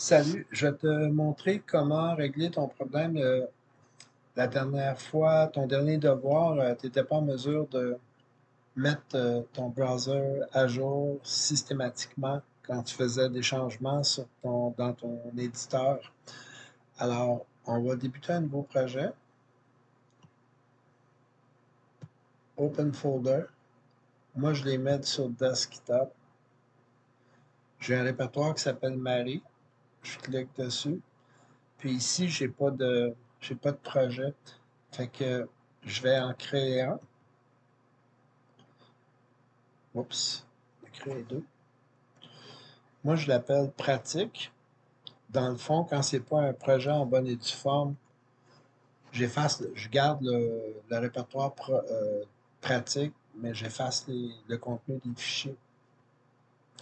Salut, je vais te montrer comment régler ton problème. La dernière fois, ton dernier devoir, tu n'étais pas en mesure de mettre ton browser à jour systématiquement quand tu faisais des changements dans ton éditeur. Alors, on va débuter un nouveau projet. Open folder. Moi, je les mets sur desktop. J'ai un répertoire qui s'appelle Marie. Je clique dessus. Puis ici, j'ai pas de projet. Fait que je vais en créer un. Oups, j'ai créé deux. Moi, je l'appelle pratique. Dans le fond, quand c'est pas un projet en bonne et due forme, je garde le répertoire pratique, mais j'efface le contenu des fichiers.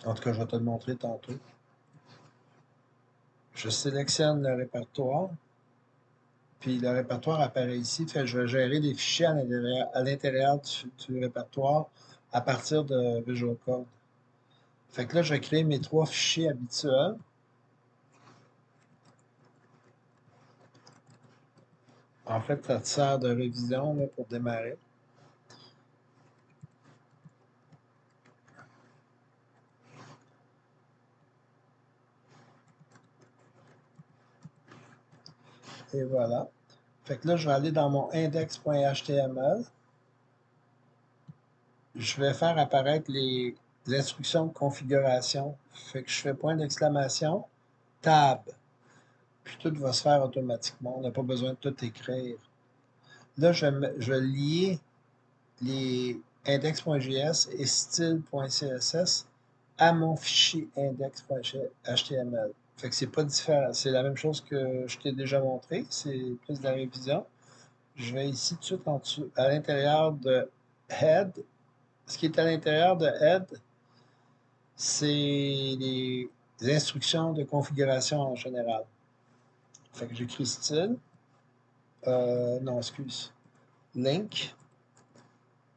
En tout cas, je vais te le montrer tantôt. Je sélectionne le répertoire, puis le répertoire apparaît ici. Fait que je vais gérer les fichiers à l'intérieur du répertoire à partir de Visual Code. Fait que là, je vais créer mes trois fichiers habituels. En fait, ça te sert de révision là, pour démarrer. Et voilà. Fait que là, je vais aller dans mon index.html. Je vais faire apparaître les instructions de configuration. Fait que je fais point d'exclamation, tab. Puis tout va se faire automatiquement. On n'a pas besoin de tout écrire. Là, je vais lier les index.js et style.css à mon fichier index.html. Fait que c'est pas différent. C'est la même chose que je t'ai déjà montré. C'est plus de la révision. Je vais ici tout de suite en dessous, à l'intérieur de Head. Ce qui est à l'intérieur de Head, c'est les instructions de configuration en général. Fait que j'écris style. Non, excuse. Link.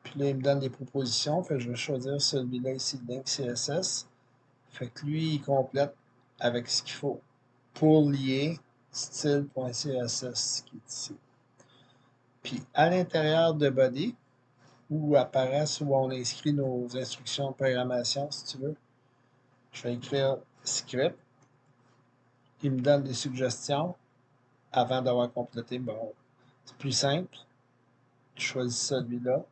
Puis là, il me donne des propositions. Fait que je vais choisir celui-là ici, Link CSS. Fait que lui, il complète avec ce qu'il faut pour lier style.css qui est ici. Puis à l'intérieur de body, où apparaissent, où on inscrit nos instructions de programmation, si tu veux, je vais écrire script. Il me donne des suggestions avant d'avoir complété. Bon, c'est plus simple. Je choisis celui-là.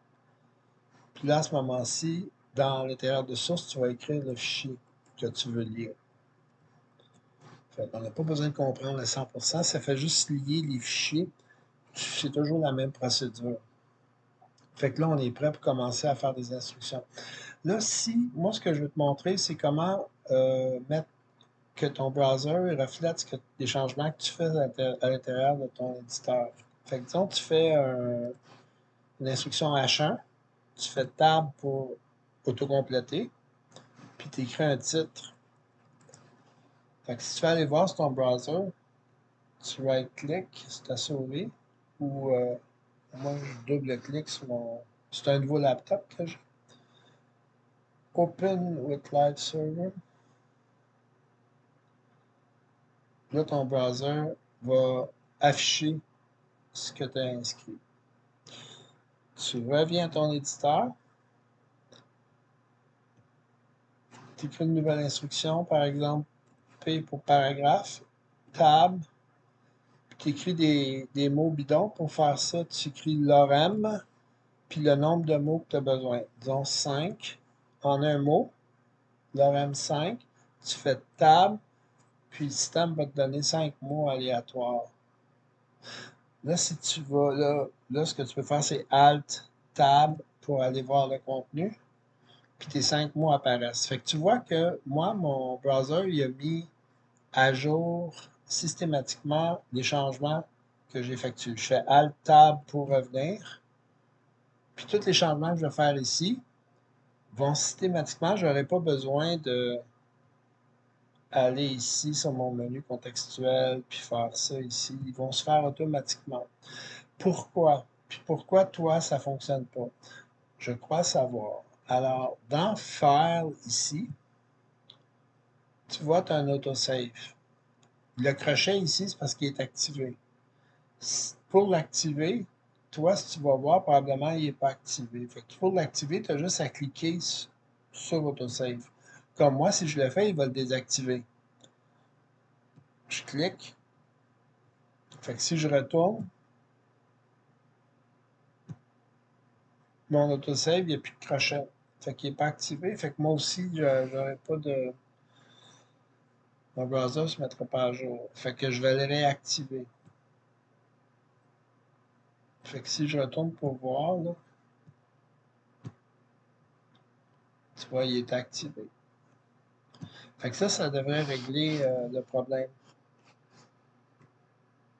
Puis là, à ce moment-ci, dans l'intérieur de source, tu vas écrire le fichier que tu veux lire. On n'a pas besoin de comprendre à 100%, ça fait juste lier les fichiers. C'est toujours la même procédure. Fait que là, on est prêt pour commencer à faire des instructions. Là, moi, ce que je veux te montrer, c'est comment mettre que ton browser reflète les changements que tu fais à l'intérieur de ton éditeur. Fait que disons, tu fais une instruction H1, tu fais tab pour autocompléter, puis tu écris un titre. Fait que si tu veux aller voir sur ton browser, tu right-click, c'est à sauver, ou moi, je double-clique sur mon... C'est un nouveau laptop que j'ai. Open with Live Server. Là, ton browser va afficher ce que tu as inscrit. Tu reviens à ton éditeur, tu écris une nouvelle instruction, par exemple P pour paragraphe, tab, puis tu écris des mots bidons. Pour faire ça, tu écris lorem, puis le nombre de mots que tu as besoin. Disons 5 en un mot, lorem 5. Tu fais tab, puis le système va te donner 5 mots aléatoires. Là, si tu vas là, ce que tu peux faire, c'est Alt, Tab pour aller voir le contenu. Puis tes 5 mots apparaissent. Fait que tu vois que moi, mon browser, il a mis à jour systématiquement les changements que j'ai effectués. Je fais Alt Tab pour revenir. Puis tous les changements que je vais faire ici vont systématiquement, je n'aurai pas besoin de aller ici sur mon menu contextuel puis faire ça ici. Ils vont se faire automatiquement. Pourquoi? Puis pourquoi toi, ça ne fonctionne pas? Je crois savoir. Alors, dans File ici, tu vois, tu as un autosave. Le crochet ici, c'est parce qu'il est activé. Pour l'activer, toi, si tu vas voir, probablement, il n'est pas activé. Fait que pour l'activer, tu as juste à cliquer sur Autosave. Comme moi, si je le fais, il va le désactiver. Je clique. Fait que si je retourne, mon Autosave, il n'y a plus de crochet. Fait qu'il n'est pas activé. Fait que moi aussi, je n'aurai pas de. Mon browser ne se mettra pas à jour. Fait que je vais le réactiver. Fait que si je retourne pour voir, là, tu vois, il est activé. Fait que ça devrait régler le problème.